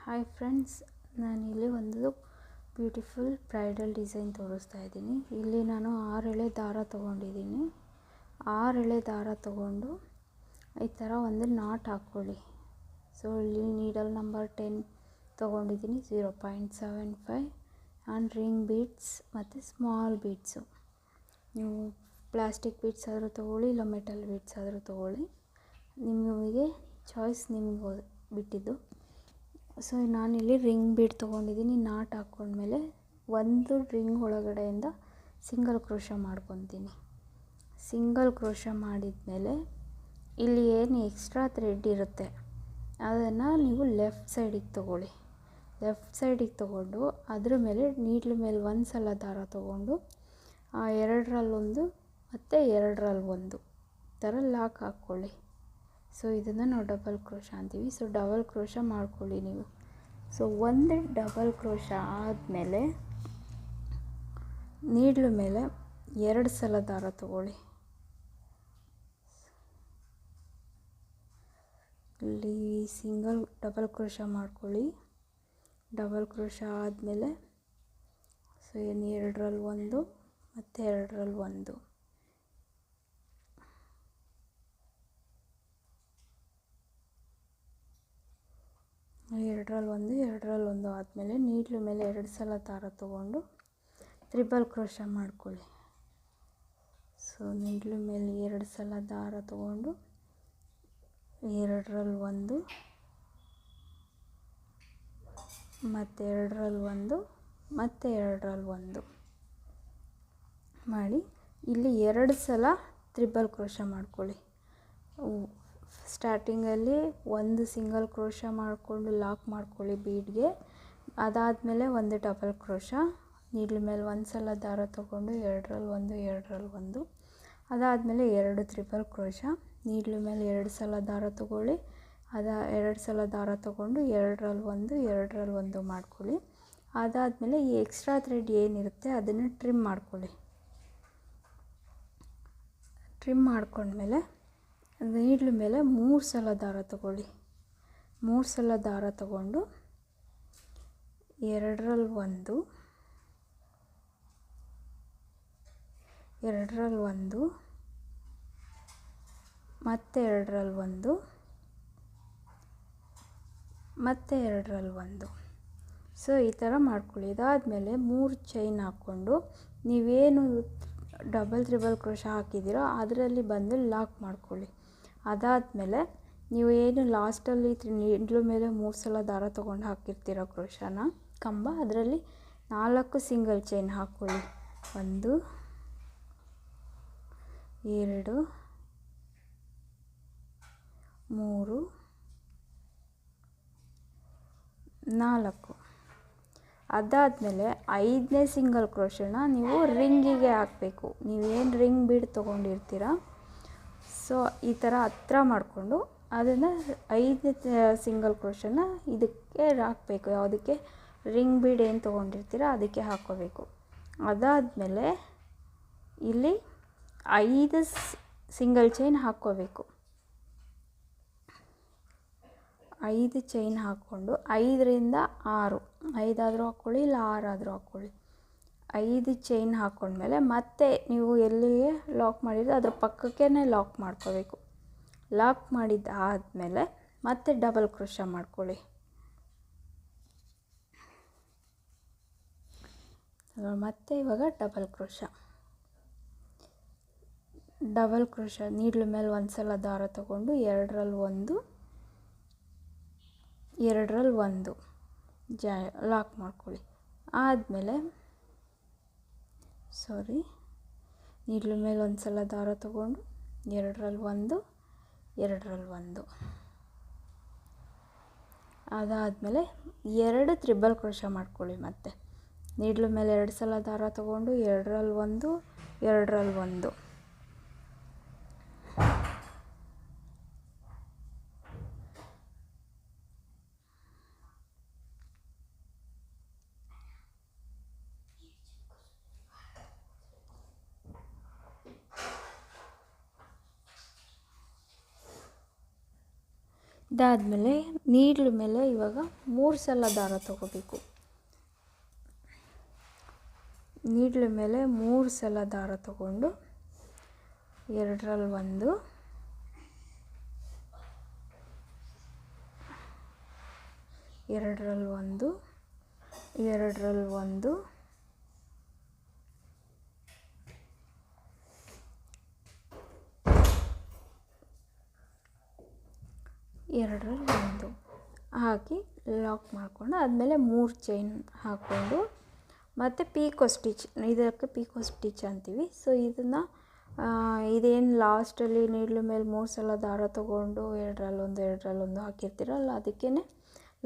Hi friends, ನಾನಿಲ್ಲಿ ಒಂದು beautiful bridal design ತೋರಿಸ್ತಾ ಇದ್ದೀನಿ. ಇಲ್ಲಿ ನಾನು 6 ಎಳೆ ದಾರ ತೊಗೊಂಡಿದ್ದೀನಿ. 6 ಎಳೆ ದಾರ ತೊಗೊಂಡು ಈ ಥರ ಒಂದು ನಾಟ್ ಹಾಕ್ಕೊಳ್ಳಿ. ಸೊ ಇಲ್ಲಿ ನೀಡಲ್ ನಂಬರ್ 10 ತೊಗೊಂಡಿದ್ದೀನಿ, 0.75 ಆ್ಯಂಡ್ ರಿಂಗ್ ಬೀಡ್ಸ್ ಮತ್ತು ಸ್ಮಾಲ್ ಬೀಡ್ಸು. ನೀವು ಪ್ಲಾಸ್ಟಿಕ್ ಬೀಡ್ಸ್ ಆದರೂ ತೊಗೊಳ್ಳಿ, ಇಲ್ಲ ಮೆಟಲ್ ಬೀಡ್ಸ್ ಆದರೂ ತೊಗೊಳ್ಳಿ, ನಿಮಗೆ ಚಾಯ್ಸ್ ನಿಮಗೆ ಬಿಟ್ಟಿದ್ದು. ಸೊ ನಾನಿಲ್ಲಿ ರಿಂಗ್ ಬೀಡ್ ತೊಗೊಂಡಿದ್ದೀನಿ. ನಾಟ್ ಹಾಕ್ಕೊಂಡ್ಮೇಲೆ ಒಂದು ರಿಂಗ್ ಒಳಗಡೆಯಿಂದ ಸಿಂಗಲ್ ಕ್ರೋಶ ಮಾಡ್ಕೊತೀನಿ. ಸಿಂಗಲ್ ಕ್ರೋಶ ಮಾಡಿದ್ಮೇಲೆ ಇಲ್ಲಿ ಏನು ಎಕ್ಸ್ಟ್ರಾ ಥ್ರೆಡ್ ಇರುತ್ತೆ ಅದನ್ನು ನೀವು ಲೆಫ್ಟ್ ಸೈಡಿಗೆ ತೊಗೊಳ್ಳಿ. ಲೆಫ್ಟ್ ಸೈಡಿಗೆ ತೊಗೊಂಡು ಅದ್ರ ಮೇಲೆ ನೀಡ್ಲ ಮೇಲೆ ಒಂದು ಸಲ ದಾರ ತೊಗೊಂಡು ಎರಡರಲ್ಲೊಂದು ಮತ್ತು ಎರಡರಲ್ಲೊಂದು ಥರ ಲಾಕ್ ಹಾಕ್ಕೊಳ್ಳಿ. ಸೊ ಇದನ್ನು ನಾವು ಡಬಲ್ ಕ್ರೋಶ ಅಂತೀವಿ. ಸೊ ಡಬಲ್ ಕ್ರೋಶ ಮಾಡ್ಕೊಳ್ಳಿ ನೀವು. ಸೊ ಒಂದು ಡಬಲ್ ಕ್ರೋಶ ಆದಮೇಲೆ ನೀಡ್ಲ ಮೇಲೆ 2 ಸಲ ದಾರ ತೊಗೊಳ್ಳಿ. ಇಲ್ಲಿ ಸಿಂಗಲ್ ಡಬಲ್ ಕ್ರೋಶ ಮಾಡ್ಕೊಳ್ಳಿ. ಡಬಲ್ ಕ್ರೋಶ ಆದಮೇಲೆ ಸೊ ಏನು 2ರಲ್ಲಿ 1 ಮತ್ತು 2ರಲ್ಲಿ 1, ಎರಡರಲ್ಲಿ ಒಂದು ಆದಮೇಲೆ ನೀಡ್ಲ ಮೇಲೆ 2 ಸಲ ದಾರ ತೊಗೊಂಡು ತ್ರಿಬಲ್ ಕ್ರೋಶ ಮಾಡ್ಕೊಳ್ಳಿ. ಸೊ ನೀಡ್ಲ ಮೇಲೆ 2 ಸಲ ದಾರ ತೊಗೊಂಡು 2ರಲ್ಲಿ 1 ಮತ್ತು 2ರಲ್ಲಿ 1 ಮತ್ತು 2ರಲ್ಲಿ 1 ಮಾಡಿ ಇಲ್ಲಿ 2 ಸಲ ತ್ರಿಬಲ್ ಕ್ರೋಶ ಮಾಡ್ಕೊಳ್ಳಿ. ಸ್ಟಾರ್ಟಿಂಗಲ್ಲಿ ಒಂದು ಸಿಂಗಲ್ ಕ್ರೋಶ ಮಾಡಿಕೊಂಡು ಲಾಕ್ ಮಾಡ್ಕೊಳ್ಳಿ ಬೀಡ್ಗೆ. ಅದಾದಮೇಲೆ ಒಂದು ಡಬಲ್ ಕ್ರೋಶ, ನೀಡ್ಲ ಮೇಲೆ 1 ಸಲ ದಾರ ತೊಗೊಂಡು 2ರಲ್ಲಿ 1 2ರಲ್ಲಿ 1, ಅದಾದಮೇಲೆ 2 ತ್ರಿಬಲ್ ಕ್ರೋಶ, ನೀಡ್ಲ ಮೇಲೆ 2 ಸಲ ದಾರ ತೊಗೊಳ್ಳಿ. 2 ಸಲ ದಾರ ತೊಗೊಂಡು 2ರಲ್ಲಿ 1 2ರಲ್ಲಿ 1 ಮಾಡ್ಕೊಳ್ಳಿ. ಅದಾದಮೇಲೆ ಈ ಎಕ್ಸ್ಟ್ರಾ ಥ್ರೆಡ್ ಏನಿರುತ್ತೆ ಅದನ್ನು ಟ್ರಿಮ್ ಮಾಡ್ಕೊಳ್ಳಿ. ಟ್ರಿಮ್ ಮಾಡ್ಕೊಂಡ್ಮೇಲೆ ನೀಡ್ಲ ಮೇಲೆ 3 ಸಲ ದಾರ ತೊಗೊಳ್ಳಿ. 3 ಸಲ ದಾರ ತೊಗೊಂಡು 2ರಲ್ಲಿ 1 2ರಲ್ಲಿ 1 ಮತ್ತು 2ರಲ್ಲಿ 1 ಮತ್ತು 2ರಲ್ಲಿ 1. ಸೊ ಈ ಥರ ಮಾಡ್ಕೊಳ್ಳಿ. ಇದಾದಮೇಲೆ 3 ಚೈನ್ ಹಾಕ್ಕೊಂಡು ನೀವೇನು ಡಬಲ್ ತ್ರಿಬಲ್ ಕ್ರೋಶ ಹಾಕಿದ್ದೀರೋ ಅದರಲ್ಲಿ ಬಂದು ಲಾಕ್ ಮಾಡ್ಕೊಳ್ಳಿ. ಅದಾದಮೇಲೆ ನೀವು ಏನು ಲಾಸ್ಟಲ್ಲಿ ನೀಡ್ಲ ಮೇಲೆ 3 ಸಲ ದಾರ ತೊಗೊಂಡು ಹಾಕಿರ್ತೀರೋ ಕ್ರೋಶನ ಕಂಬ, ಅದರಲ್ಲಿ 4 ಸಿಂಗಲ್ ಚೈನ್ ಹಾಕ್ಕೊಳ್ಳಿ. 1 2 3 4. ಅದಾದಮೇಲೆ 5ನೇ ಸಿಂಗಲ್ ಕ್ರೋಶನ ನೀವು ರಿಂಗಿಗೆ ಹಾಕಬೇಕು. ನೀವೇನು ರಿಂಗ್ ಬೀಡ್ ತೊಗೊಂಡಿರ್ತೀರ ಸೊ ಈ ಥರ ಹತ್ರ ಮಾಡಿಕೊಂಡು ಅದನ್ನು 5ನೇ ಸಿಂಗಲ್ ಕ್ರೋಶನ ಇದಕ್ಕೆ ಹಾಕಬೇಕು. ಯಾವುದಕ್ಕೆ? ರಿಂಗ್ ಬೀಡ್ ಏನು ತೊಗೊಂಡಿರ್ತೀರ ಅದಕ್ಕೆ ಹಾಕ್ಕೋಬೇಕು. ಅದಾದಮೇಲೆ ಇಲ್ಲಿ 5 ಸಿಂಗಲ್ ಚೈನ್ ಹಾಕ್ಕೋಬೇಕು. 5 ಚೈನ್ ಹಾಕ್ಕೊಂಡು 5ರಿಂದ 6, 5 ಆದರೂ ಹಾಕ್ಕೊಳ್ಳಿ ಇಲ್ಲ 6 ಆದರೂ ಹಾಕ್ಕೊಳ್ಳಿ. 5 ಚೈನ್ ಹಾಕ್ಕೊಂಡ್ಮೇಲೆ ಮತ್ತೆ ನೀವು ಎಲ್ಲಿಗೆ ಲಾಕ್ ಮಾಡಿದ್ರೆ ಅದ್ರ ಪಕ್ಕಕ್ಕೇ ಲಾಕ್ ಮಾಡ್ಕೋಬೇಕು. ಲಾಕ್ ಮಾಡಿದ್ದಾದಮೇಲೆ ಮತ್ತೆ ಡಬಲ್ ಕ್ರೋಶ ಮಾಡ್ಕೊಳ್ಳಿ. ಮತ್ತೆ ಇವಾಗ ಡಬಲ್ ಕ್ರೋಶ ನೀಡ್ಲ ಮೇಲೆ 1 ಸಲ ದಾರ ತೊಗೊಂಡು 2ರಲ್ಲಿ 1 2ರಲ್ಲಿ 1 ಲಾಕ್ ಮಾಡ್ಕೊಳ್ಳಿ. ಆದಮೇಲೆ ನೀಡ್ಲ ಮೇಲೆ 1 ಸಲ ದಾರ ತೊಗೊಂಡು 2ರಲ್ಲಿ 1 2ರಲ್ಲಿ 1, ಅದಾದಮೇಲೆ 2 ತ್ರಿಬಲ್ ಕ್ರೋಶ ಮಾಡ್ಕೊಳ್ಳಿ. ಮತ್ತೆ ನೀಡ್ಲ ಮೇಲೆ 2 ಸಲ ದಾರ ತೊಗೊಂಡು 2ರಲ್ಲಿ 1 2ರಲ್ಲಿ 1, ಇದಾದಮೇಲೆ ನೀಡ್ಲ ಮೇಲೆ ಇವಾಗ 3 ಸಲ ದಾರ ತಗೋಬೇಕು. ನೀಡ್ಲ ಮೇಲೆ 3 ಸಲ ದಾರ ತಗೊಂಡು ಎರಡರಲ್ಲಿ ಒಂದು, ಎರಡರಲ್ಲಿ ಒಂದು, ಎರಡರಲ್ಲಿ ಒಂದು, ಎರಡರಲ್ಲಿ ಒಂದು ಹಾಕಿ ಲಾಕ್ ಮಾಡಿಕೊಂಡು ಆದಮೇಲೆ 3 ಚೈನ್ ಹಾಕ್ಕೊಂಡು ಮತ್ತು ಪೀಕೋ ಸ್ಟಿಚ್, ಇದಕ್ಕೆ ಪೀಕೋ ಸ್ಟಿಚ್ ಅಂತೀವಿ. ಸೊ ಇದನ್ನು ಇದೇನು ಲಾಸ್ಟಲ್ಲಿ ನೀಡ್ಲ ಮೇಲೆ 3 ಸಲ ದಾರ ತೊಗೊಂಡು ಎರಡರಲ್ಲೊಂದು ಎರಡರಲ್ಲೊಂದು ಹಾಕಿರ್ತೀರಲ್ಲ, ಅದಕ್ಕೇ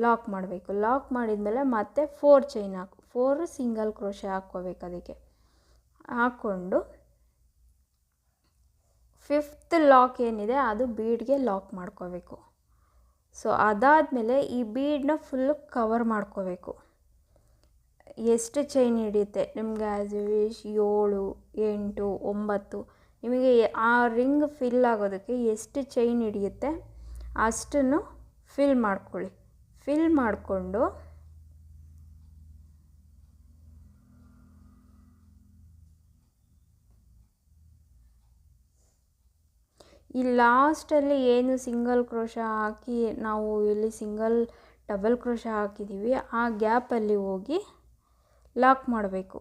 ಲಾಕ್ ಮಾಡಬೇಕು. ಲಾಕ್ ಮಾಡಿದ್ಮೇಲೆ ಮತ್ತೆ 4 ಚೈನ್ 4 ಸಿಂಗಲ್ ಕ್ರೋಶೆ ಹಾಕ್ಕೋಬೇಕು. ಅದಕ್ಕೆ ಹಾಕ್ಕೊಂಡು 5th ಲಾಕ್ ಏನಿದೆ ಅದು ಬೀಡ್ಗೆ ಲಾಕ್ ಮಾಡ್ಕೋಬೇಕು. ಸೊ ಅದಾದಮೇಲೆ ಈ ಬೀಡನ್ನ ಫುಲ್ಲು ಕವರ್ ಮಾಡ್ಕೋಬೇಕು. ಎಷ್ಟು ಚೈನ್ ಹಿಡಿಯುತ್ತೆ ನಿಮಗೆ ಆ್ಯಸ್ ಯು ವಿಶ್, 7, 8, 9, ನಿಮಗೆ ಆ ರಿಂಗ್ ಫಿಲ್ ಆಗೋದಕ್ಕೆ ಎಷ್ಟು ಚೈನ್ ಹಿಡಿಯುತ್ತೆ ಅಷ್ಟನ್ನು ಫಿಲ್ ಮಾಡ್ಕೊಳ್ಳಿ. ಫಿಲ್ ಮಾಡಿಕೊಂಡು ಈ ಲಾಸ್ಟಲ್ಲಿ ಏನು ಸಿಂಗಲ್ ಕ್ರೋಶ ಹಾಕಿ ನಾವು ಇಲ್ಲಿ ಡಬಲ್ ಕ್ರೋಶ ಹಾಕಿದ್ದೀವಿ, ಆ ಗ್ಯಾಪಲ್ಲಿ ಹೋಗಿ ಲಾಕ್ ಮಾಡಬೇಕು.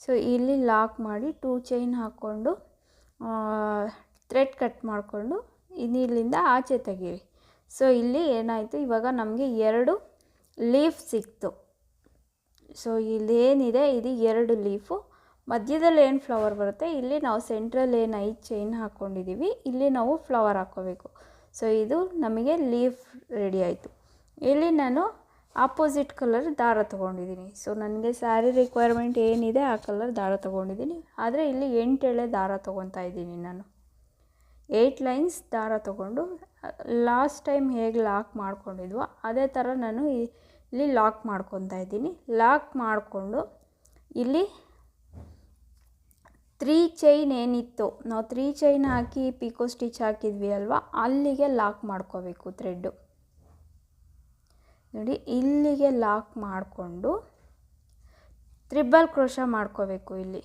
ಸೊ ಇಲ್ಲಿ ಲಾಕ್ ಮಾಡಿ 2 ಚೈನ್ ಹಾಕ್ಕೊಂಡು ಥ್ರೆಡ್ ಕಟ್ ಮಾಡಿಕೊಂಡು ಇಲ್ಲಿಂದ ಆಚೆ ತೆಗೀರಿ. ಸೊ ಇಲ್ಲಿ ಏನಾಯಿತು, ಇವಾಗ ನಮಗೆ 2 ಲೀಫ್ ಸಿಕ್ತು. ಸೊ ಇಲ್ಲೇನಿದೆ ಇದು 2 ಲೀಫು. ಮಧ್ಯದಲ್ಲಿ ಏನು ಫ್ಲವರ್ ಬರುತ್ತೆ, ಇಲ್ಲಿ ನಾವು ಸೆಂಟ್ರಲ್ಲಿ ಏನು 5 ಚೈನ್ ಹಾಕ್ಕೊಂಡಿದ್ದೀವಿ, ಇಲ್ಲಿ ನಾವು ಫ್ಲವರ್ ಹಾಕ್ಕೋಬೇಕು. ಸೊ ಇದು ನಮಗೆ ಲೀಫ್ ರೆಡಿ ಆಯಿತು. ಇಲ್ಲಿ ನಾನು ಆಪೋಸಿಟ್ ಕಲರ್ ದಾರ ತೊಗೊಂಡಿದ್ದೀನಿ. ಸೊ ನನಗೆ ಸ್ಯಾರಿ ರಿಕ್ವೈರ್ಮೆಂಟ್ ಏನಿದೆ ಆ ಕಲರ್ ದಾರ ತೊಗೊಂಡಿದ್ದೀನಿ. ಆದರೆ ಇಲ್ಲಿ 8 ಎಳೆ ದಾರ ತೊಗೊತಾ ಇದ್ದೀನಿ ನಾನು. 8 ಲೈನ್ಸ್ ದಾರ ತೊಗೊಂಡು ಲಾಸ್ಟ್ ಟೈಮ್ ಹೇಗೆ ಲಾಕ್ ಮಾಡ್ಕೊಂಡಿದ್ವೋ ಅದೇ ಥರ ನಾನು ಇಲ್ಲಿ ಲಾಕ್ ಮಾಡ್ಕೊತಾ ಇದ್ದೀನಿ. ಲಾಕ್ ಮಾಡಿಕೊಂಡು ಇಲ್ಲಿ 3 ಚೈನ್ ಏನಿತ್ತು, ನಾವು 3 ಚೈನ್ ಹಾಕಿ ಪಿಕೋ ಸ್ಟಿಚ್ ಹಾಕಿದ್ವಿ ಅಲ್ವಾ, ಅಲ್ಲಿಗೆ ಲಾಕ್ ಮಾಡ್ಕೋಬೇಕು ಥ್ರೆಡ್ಡು. ನೋಡಿ ಇಲ್ಲಿಗೆ ಲಾಕ್ ಮಾಡಿಕೊಂಡು ತ್ರಿಬಲ್ ಕ್ರೋಶ ಮಾಡ್ಕೋಬೇಕು. ಇಲ್ಲಿ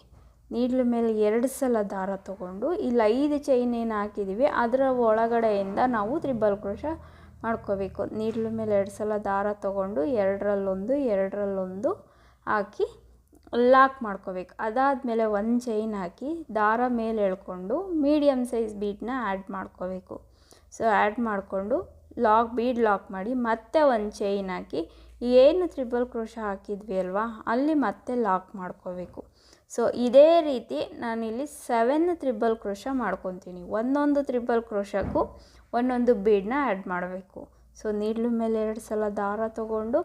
ನೀಡ್ಲ ಮೇಲೆ 2 ಸಲ ದಾರ ತೊಗೊಂಡು ಇಲ್ಲಿ 5 ಚೈನ್ ಏನು ಹಾಕಿದ್ದೀವಿ ಅದರ ಒಳಗಡೆಯಿಂದ ನಾವು ತ್ರಿಬಲ್ ಕ್ರೋಶ ಮಾಡ್ಕೋಬೇಕು. ನೀಡ್ಲ ಮೇಲೆ 2 ಸಲ ದಾರ ತೊಗೊಂಡು ಎರಡರಲ್ಲೊಂದು ಎರಡರಲ್ಲೊಂದು ಹಾಕಿ ಲಾಕ್ ಮಾಡ್ಕೋಬೇಕು. ಅದಾದಮೇಲೆ 1 ಚೈನ್ ಹಾಕಿ ದಾರ ಮೇಲೆ ಎಳ್ಕೊಂಡು ಮೀಡಿಯಮ್ ಸೈಜ್ ಬೀಡನ್ನ ಆ್ಯಡ್ ಮಾಡ್ಕೋಬೇಕು. ಸೊ ಆ್ಯಡ್ ಮಾಡಿಕೊಂಡು ಬೀಡ್ ಲಾಕ್ ಮಾಡಿ ಮತ್ತೆ 1 ಚೈನ್ ಹಾಕಿ ಏನು ತ್ರಿಬಲ್ ಕ್ರೋಶ ಹಾಕಿದ್ವಿ ಅಲ್ವಾ ಅಲ್ಲಿ ಮತ್ತೆ ಲಾಕ್ ಮಾಡ್ಕೋಬೇಕು. ಸೊ ಇದೇ ರೀತಿ ನಾನಿಲ್ಲಿ 7 ತ್ರಿಬಲ್ ಕ್ರೋಶ ಮಾಡ್ಕೊತೀನಿ. ಒಂದೊಂದು ತ್ರಿಬಲ್ ಕ್ರೋಶಕ್ಕೂ ಒಂದೊಂದು ಬೀಡನ್ನ ಆ್ಯಡ್ ಮಾಡಬೇಕು. ಸೊ ನೀಡ್ಲ ಮೇಲೆ 2 ಸಲ ದಾರ ತೊಗೊಂಡು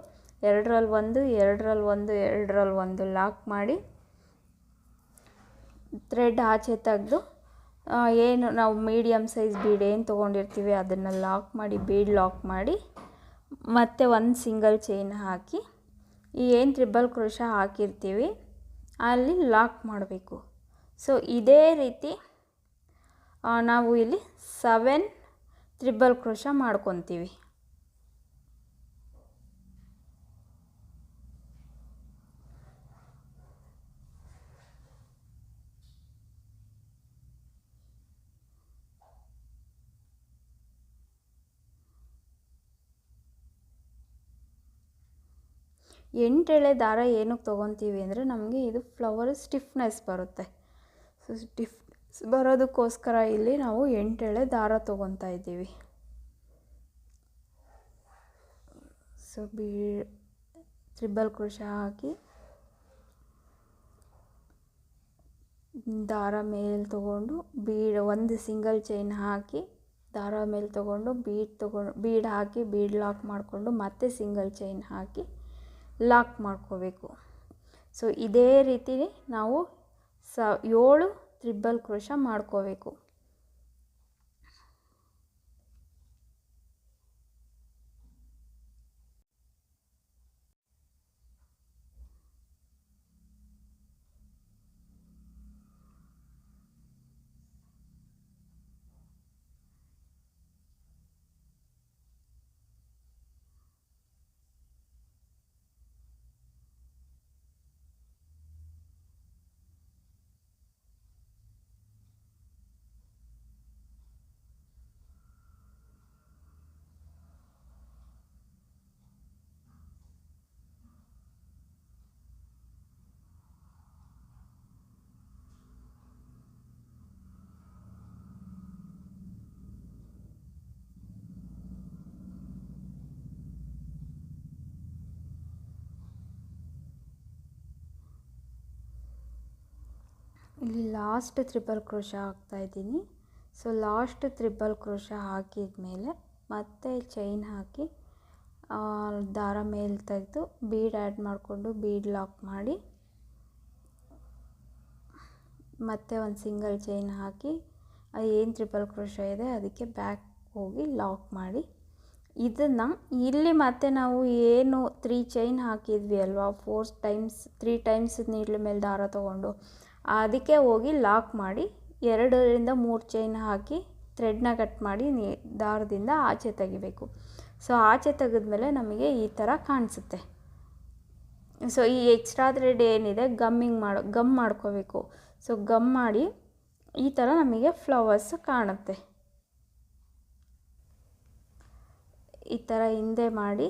ಎರಡರಲ್ಲಿ ಒಂದು ಎರಡರಲ್ಲಿ ಒಂದು ಎರಡರಲ್ಲಿ ಒಂದು ಲಾಕ್ ಮಾಡಿ ಥ್ರೆಡ್ ಆಚೆ ತೆಗೆದು ಏನು ನಾವು ಮೀಡಿಯಮ್ ಸೈಜ್ ಬೀಡ್ ಏನು ತೊಗೊಂಡಿರ್ತೀವಿ ಅದನ್ನು ಲಾಕ್ ಮಾಡಿ ಬೀಡ್ ಲಾಕ್ ಮಾಡಿ ಮತ್ತೆ 1 ಸಿಂಗಲ್ ಚೈನ್ ಹಾಕಿ ಈ ಏನು ತ್ರಿಬಲ್ ಕ್ರೋಶ ಹಾಕಿರ್ತೀವಿ ಅಲ್ಲಿ ಲಾಕ್ ಮಾಡಬೇಕು. ಸೊ ಇದೇ ರೀತಿ ನಾವು ಇಲ್ಲಿ 7 ತ್ರಿಬಲ್ ಕ್ರೋಶ ಮಾಡ್ಕೊತೀವಿ. ಎಂಟೆಳೆ ದಾರ ಏನಕ್ಕೆ ತೊಗೊತೀವಿ ಅಂದರೆ ನಮಗೆ ಇದು ಫ್ಲವರ್ ಸ್ಟಿಫ್ನೆಸ್ ಬರುತ್ತೆ. ಸೊ ಸ್ಟಿಫ್ನೆಸ್ ಬರೋದಕ್ಕೋಸ್ಕರ ಇಲ್ಲಿ ನಾವು 8 ಎಳೆ ದಾರ ತೊಗೊತಾ ಇದ್ದೀವಿ. ಸೊ ತ್ರಿಬಲ್ ಕ್ರೋಶ ಹಾಕಿ ದಾರ ಮೇಲೆ ತೊಗೊಂಡು ಒಂದು ಸಿಂಗಲ್ ಚೈನ್ ಹಾಕಿ ದಾರ ಮೇಲೆ ತೊಗೊಂಡು ಬೀಡ್ ಹಾಕಿ ಬೀಡ್ ಲಾಕ್ ಮಾಡಿಕೊಂಡು ಮತ್ತೆ ಸಿಂಗಲ್ ಚೈನ್ ಹಾಕಿ ಲಾಕ್ ಮಾಡ್ಕೋಬೇಕು. ಸೊ ಇದೇ ರೀತಿ ನಾವು 7 ತ್ರಿಬಲ್ ಕ್ರೋಶ ಮಾಡ್ಕೋಬೇಕು. ಇಲ್ಲಿ ಲಾಸ್ಟ್ ಟ್ರಿಪಲ್ ಕ್ರೋಶ ಹಾಕ್ತಾಯಿದ್ದೀನಿ. ಸೊ ಲಾಸ್ಟ್ ಟ್ರಿಪಲ್ ಕ್ರೋಶ ಹಾಕಿದ ಮೇಲೆ ಮತ್ತೆ ಚೈನ್ ಹಾಕಿ ದಾರ ಮೇಲೆ ತೆಗೆದು ಬೀಡ್ ಆ್ಯಡ್ ಮಾಡಿಕೊಂಡು ಬೀಡ್ ಲಾಕ್ ಮಾಡಿ ಮತ್ತೆ ಒಂದು ಸಿಂಗಲ್ ಚೈನ್ ಹಾಕಿ ಏನು ಟ್ರಿಪಲ್ ಕ್ರೋಶ ಇದೆ ಅದಕ್ಕೆ ಬ್ಯಾಕ್ ಹೋಗಿ ಲಾಕ್ ಮಾಡಿ ಇದನ್ನು ಇಲ್ಲಿ ಮತ್ತೆ ನಾವು ಏನು 3 ಚೈನ್ ಹಾಕಿದ್ವಿ ಅಲ್ವಾ 3 ಟೈಮ್ಸ್ ನೀಡ್ಲ ಮೇಲೆ ದಾರ ತೊಗೊಂಡು ಅದಕ್ಕೆ ಹೋಗಿ ಲಾಕ್ ಮಾಡಿ 2ರಿಂದ 3 ಚೈನ್ ಹಾಕಿ ಥ್ರೆಡ್ನ ಕಟ್ ಮಾಡಿ ದಾರದಿಂದ ಆಚೆ ತೆಗಿಬೇಕು. ಸೊ ಆಚೆ ತೆಗೆದ್ಮೇಲೆ ನಮಗೆ ಈ ಥರ ಕಾಣಿಸುತ್ತೆ. ಸೊ ಈ ಎಕ್ಸ್ಟ್ರಾ ಥ್ರೆಡ್ ಏನಿದೆ ಗಮ್ ಮಾಡ್ಕೋಬೇಕು. ಸೊ ಗಮ್ ಮಾಡಿ ಈ ಥರ ನಮಗೆ ಫ್ಲವರ್ಸ್ ಕಾಣುತ್ತೆ. ಈ ಥರ ಹಿಂದೆ ಮಾಡಿ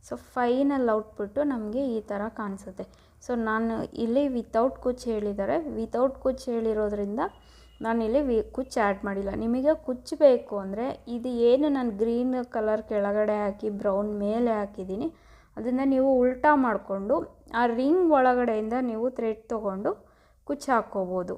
ಸೊ ಫೈನಲ್ ಔಟ್ಪುಟ್ಟು ನಮಗೆ ಈ ಥರ ಕಾಣಿಸುತ್ತೆ. ಸೊ ನಾನು ಇಲ್ಲಿ ವಿತೌಟ್ ಕುಚ್ಚು ಹೇಳಿದ್ದಾರೆ. ವಿತೌಟ್ ಕುಚ್ಚು ಹೇಳಿರೋದ್ರಿಂದ ನಾನಿಲ್ಲಿ ಕುಚ್ಚು ಆ್ಯಡ್ ಮಾಡಿಲ್ಲ. ನಿಮಗೆ ಕುಚ್ಚು ಬೇಕು ಅಂದರೆ ಇದು ಏನು ನಾನು ಗ್ರೀನ್ ಕಲರ್ ಕೆಳಗಡೆ ಹಾಕಿ ಬ್ರೌನ್ ಮೇಲೆ ಹಾಕಿದ್ದೀನಿ ಅದನ್ನು ನೀವು ಉಲ್ಟಾ ಮಾಡಿಕೊಂಡು ಆ ರಿಂಗ್ ಒಳಗಡೆಯಿಂದ ನೀವು ಥ್ರೆಡ್ ತೊಗೊಂಡು ಕುಚ್ಚು ಹಾಕ್ಕೋಬೋದು.